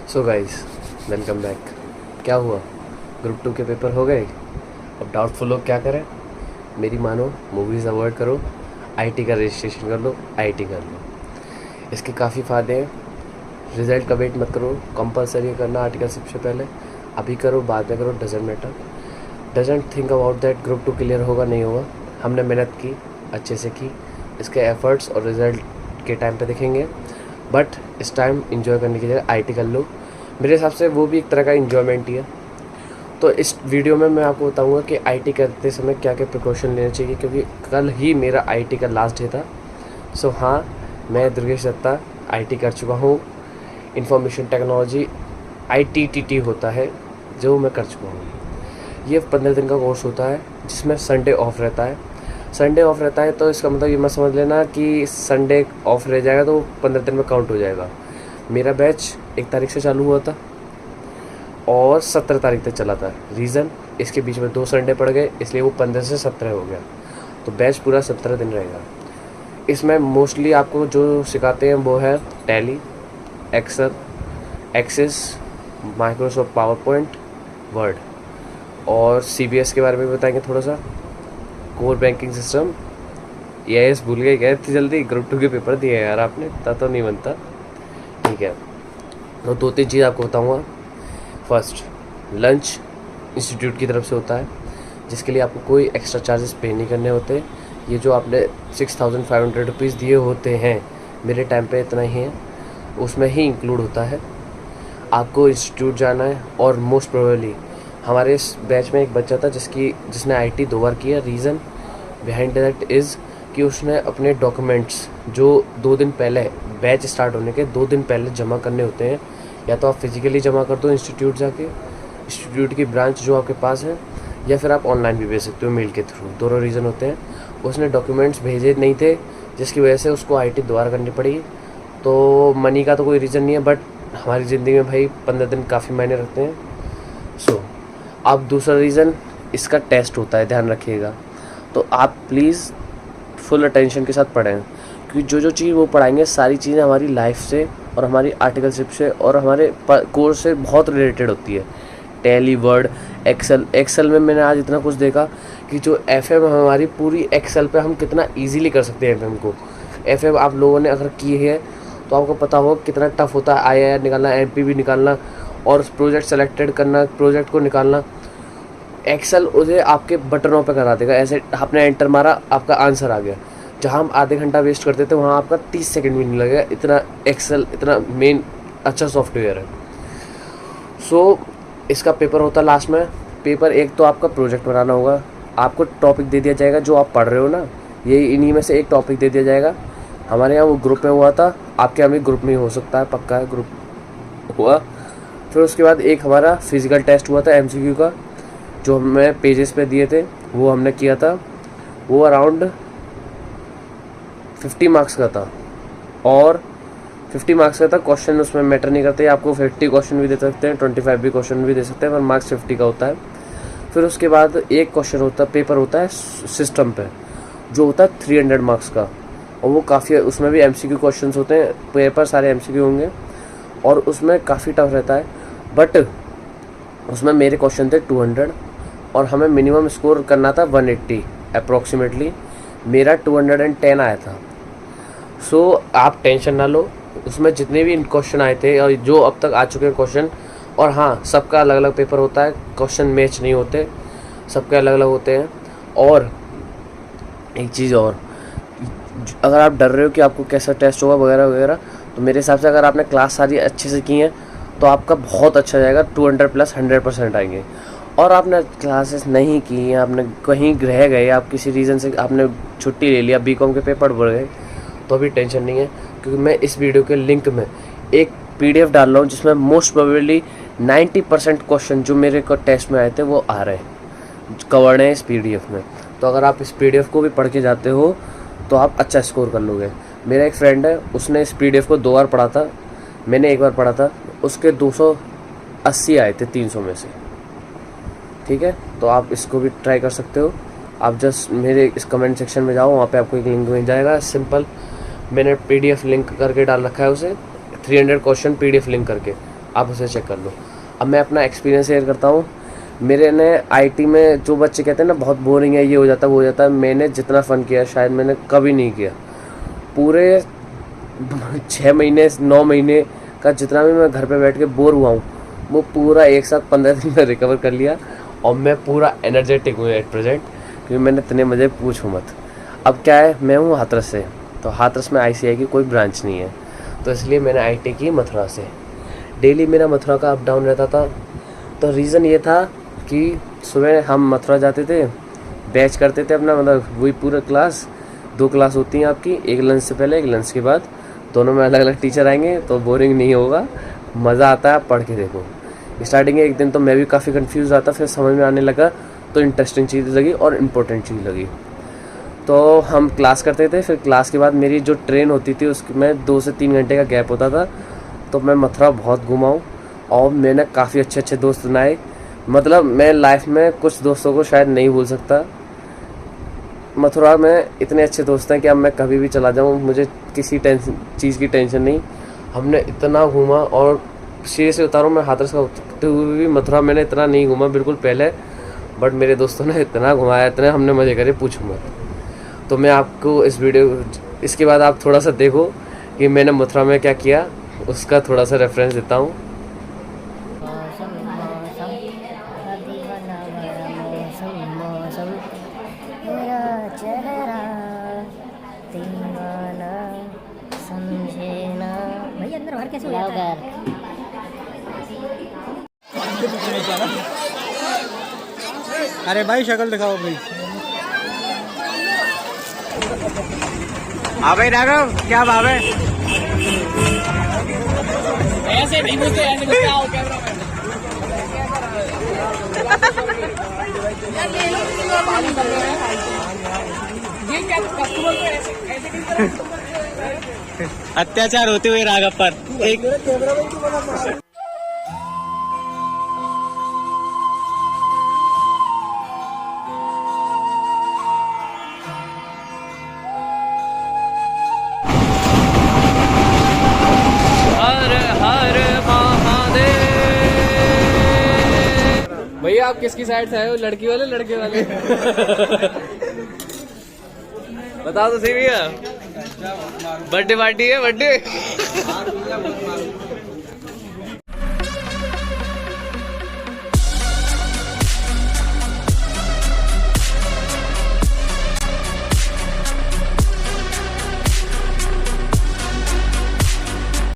So guys, welcome back. क्या हुआ? Group 2 के पेपर हो गए। अब डाउटफुल लोग क्या करें? मेरी मानो, मूवीज़ अवॉइड करो, आईटी का रजिस्ट्रेशन कर लो, आईटी कर लो। इसके काफ़ी फ़ायदे हैं। रिज़ल्ट का वेट मत करो, कंपलसरी करना आर्टिकल सबसे पहले। अभी करो, बाद में करो, doesn't matter. Doesn't think about that group 2 clear होगा नहीं होगा। हमने मेहनत की, अच्छे से की। इसके एफर्ट्स और रिज़ल्ट के टाइम पे दिखेंगे, बट इस टाइम इंजॉय करने की जगह आईटी कर लो। मेरे हिसाब से वो भी एक तरह का इंजॉयमेंट ही है। तो इस वीडियो में मैं आपको बताऊंगा कि आईटी करते समय क्या क्या प्रिकॉशन लेने चाहिए, क्योंकि कल ही मेरा आईटी का लास्ट डे था। सो हाँ, मैं दुर्गेश दत्ता आईटी कर चुका हूँ। इंफॉर्मेशन टेक्नोलॉजी ITTT होता है, जो मैं कर चुका हूँ। ये 15 दिन का कोर्स होता है, जिसमें संडे ऑफ रहता है। संडे ऑफ रहता है तो इसका मतलब ये मत समझ लेना कि संडे ऑफ रह जाएगा तो 15 दिन में काउंट हो जाएगा। मेरा बैच 1 तारीख से चालू हुआ था और 17 तारीख तक चला था। रीज़न, इसके बीच में 2 संडे पड़ गए, इसलिए वो 15 से 17 हो गया। तो बैच पूरा 17 दिन रहेगा। इसमें मोस्टली आपको जो सिखाते हैं वो है Tally, Excel, Access, Microsoft PowerPoint, Word, और CBS के बारे में बताएंगे थोड़ा सा। कोर बैंकिंग सिस्टम, EIS भूल गए क्या इतनी जल्दी? ग्रुप 2 के पेपर दिए यार आपने, इतना तो नहीं बनता। ठीक है, तो 2-3 चीज़ आपको बताऊँगा। फर्स्ट, लंच इंस्टीट्यूट की तरफ से होता है, जिसके लिए आपको कोई एक्स्ट्रा चार्जेस पे नहीं करने होते। ये जो आपने 6500 रुपीज़ दिए होते हैं, मेरे टाइम पे इतना ही है, उसमें ही इंक्लूड होता है। आपको इंस्टीट्यूट जाना है, और मोस्ट प्रोबेबली हमारे इस बैच में एक बच्चा था जिसने IT 2 बार किया। रीज़न बिहाइंड दैट इज़ कि उसने अपने डॉक्यूमेंट्स जो 2 दिन पहले, बैच स्टार्ट होने के 2 दिन पहले जमा करने होते हैं, या तो आप फिजिकली जमा कर दो इंस्टीट्यूट जाके, इंस्टीट्यूट की ब्रांच जो आपके पास है, या फिर आप ऑनलाइन भी भेज सकते हो मेल के थ्रू। दोनों रीज़न होते हैं। उसने डॉक्यूमेंट्स भेजे नहीं थे, जिसकी वजह से उसको IT दोबारा करनी पड़ी। तो मनी का तो कोई रीज़न नहीं है, बट हमारी ज़िंदगी में भाई 15 दिन काफ़ी मायने रखते हैं। सो अब दूसरा रीज़न, इसका टेस्ट होता है, ध्यान रखिएगा। तो आप प्लीज़ फुल अटेंशन के साथ पढ़ें, क्योंकि जो चीज़ वो पढ़ाएंगे सारी चीज़ें हमारी लाइफ से और हमारी आर्टिकलशिप से और हमारे कोर्स से बहुत रिलेटेड होती है। टैली, वर्ड, एक्सेल में मैंने आज इतना कुछ देखा कि जो FM हमारी पूरी एक्सेल पे हम कितना इजीली कर सकते हैं। FM को, FM आप लोगों ने अगर की है तो आपको पता होगा कितना टफ होता है IIR निकालना, MPV निकालना, और प्रोजेक्ट सेलेक्टेड करना, प्रोजेक्ट को निकालना। एक्सेल उसे आपके बटनों पे करा देगा। ऐसे आपने एंटर मारा, आपका आंसर आ गया। जहाँ हम आधे घंटा वेस्ट करते थे, वहाँ आपका 30 सेकंड भी नहीं लगेगा। इतना एक्सेल, इतना मेन अच्छा सॉफ्टवेयर है। सो इसका पेपर होता है लास्ट में। पेपर 1 तो आपका प्रोजेक्ट बनाना होगा। आपको टॉपिक दे दिया जाएगा जो आप पढ़ रहे हो ना, ये इन्हीं में से एक टॉपिक दे दिया जाएगा। हमारे यहाँ वो ग्रुप में हुआ था, आपके यहाँ भी ग्रुप में हो सकता है, पक्का है ग्रुप हुआ। फिर उसके बाद एक हमारा फिजिकल टेस्ट हुआ था MCQ का, जो हमें पेजेस पे दिए थे, वो हमने किया था। वो अराउंड 50 मार्क्स का था, और 50 मार्क्स का था। क्वेश्चन उसमें मैटर नहीं करते, आपको 50 क्वेश्चन भी दे सकते हैं, 25 भी क्वेश्चन भी दे सकते हैं, पर मार्क्स 50 का होता है। फिर उसके बाद एक क्वेश्चन होता है, पेपर होता है सिस्टम पे, जो होता है 300 मार्क्स का, और वो काफ़ी, उसमें भी MCQ क्वेश्चन होते हैं। पेपर सारे MCQ होंगे, और उसमें काफ़ी टफ रहता है। बट उसमें मेरे क्वेश्चन थे 200, और हमें मिनिमम स्कोर करना था 180 अप्रॉक्सीमेटली। मेरा 210 आया था। सो आप टेंशन ना लो, उसमें जितने भी क्वेश्चन आए थे और जो अब तक आ चुके हैं क्वेश्चन, और हाँ, सबका अलग अलग पेपर होता है, क्वेश्चन मैच नहीं होते, सबके अलग अलग होते हैं। और एक चीज़ और, अगर आप डर रहे हो कि आपको कैसा टेस्ट होगा वगैरह वगैरह, तो मेरे हिसाब से अगर आपने क्लास सारी अच्छे से की हैं तो आपका बहुत अच्छा जाएगा। 200 प्लस 100% आएंगे। और आपने क्लासेस नहीं की, आपने कहीं रह गए, आप किसी रीज़न से आपने छुट्टी ले लिया, BCom के पेपर बढ़ गए, तो अभी टेंशन नहीं है, क्योंकि मैं इस वीडियो के लिंक में एक PDF डाल रहा हूँ, जिसमें मोस्ट प्रोबेबली 90% क्वेश्चन जो मेरे को टेस्ट में आए थे वो आ रहे हैं, कवर्ड हैं इस PDF में। तो अगर आप इस PDF को भी पढ़ के जाते हो तो आप अच्छा स्कोर कर लोगे। मेरा एक फ्रेंड है, उसने इस PDF को 2 बार पढ़ा था, मैंने 1 बार पढ़ा था, उसके 280 आए थे 300 में से। ठीक है, तो आप इसको भी ट्राई कर सकते हो। आप जस्ट मेरे इस कमेंट सेक्शन में जाओ, वहाँ पे आपको एक लिंक मिल जाएगा, सिंपल। मैंने PDF लिंक करके डाल रखा है उसे, 300 क्वेश्चन PDF लिंक करके। आप उसे चेक कर लो। अब मैं अपना एक्सपीरियंस शेयर करता हूँ। मेरे ने आईटी में जो बच्चे कहते हैं ना बहुत बोरिंग है, ये हो जाता है वो हो जाता है, मैंने जितना फ़न किया शायद मैंने कभी नहीं किया। पूरे 6 महीने 9 महीने का जितना भी मैं घर पे बैठ के बोर हुआ हूँ वो पूरा एक साथ 15 दिन में रिकवर कर लिया। और मैं पूरा एनर्जेटिक हूँ एट प्रेजेंट, क्योंकि मैंने इतने मज़े पूछो मत। अब क्या है, मैं हूँ हाथरस से, तो हाथरस में ICI की कोई ब्रांच नहीं है, तो इसलिए मैंने IT की मथुरा से। डेली मेरा मथुरा का अप डाउन रहता था। तो रीज़न ये था कि सुबह हम मथुरा जाते थे, बैच करते थे अपना, मतलब वही पूरा क्लास, 2 क्लास होती हैं आपकी, एक लंच से पहले एक लंच के बाद, दोनों में अलग अलग टीचर आएंगे, तो बोरिंग नहीं होगा, मज़ा आता है, पढ़ के देखो। स्टार्टिंग एक दिन तो मैं भी काफ़ी कंफ्यूज आता, फिर समझ में आने लगा, तो इंटरेस्टिंग चीज़ लगी और इम्पोर्टेंट चीज़ लगी। तो हम क्लास करते थे, फिर क्लास के बाद मेरी जो ट्रेन होती थी उसमें 2 से 3 घंटे का गैप होता था। तो मैं मथुरा बहुत घूमा हूँ और मैंने काफ़ी अच्छे अच्छे दोस्त बनाए। मतलब मैं लाइफ में कुछ दोस्तों को शायद नहीं भूल सकता। मथुरा में इतने अच्छे दोस्त हैं कि अब मैं कभी भी चला जाऊँ मुझे किसी चीज़ की टेंशन नहीं। हमने इतना घूमा, और शीशे से उतारूँ मैं हाथरस का उतरते हुए भी मथुरा मैंने इतना नहीं घूमा बिल्कुल पहले, बट मेरे दोस्तों ने इतना घुमाया, इतने हमने मज़े करे पूछो मत। तो मैं आपको इस वीडियो, इसके बाद आप थोड़ा सा देखो कि मैंने मथुरा में क्या किया, उसका थोड़ा सा रेफरेंस देता हूँ। मौसम मौसम अभी बना बड़ा मौसम मौसम मेरा चेहरा दीवाना समझे ना। भैया अंदर बाहर कैसे हो जाता है? अरे भाई शक्ल दिखाओ भाई। हाँ भाई राघव, क्या भाव है? ऐसे नहीं मुझे ऐसे गुस्सा आओ कैमरा ये क्या कस्टमर को ऐसे किस तरह अत्याचार होते हुए राघव पर एक भैया आप किसकी साइड से आए हो, लड़की वाले लड़के वाले? बताओ तो सही भैया। बर्थडे पार्टी है, बर्थडे।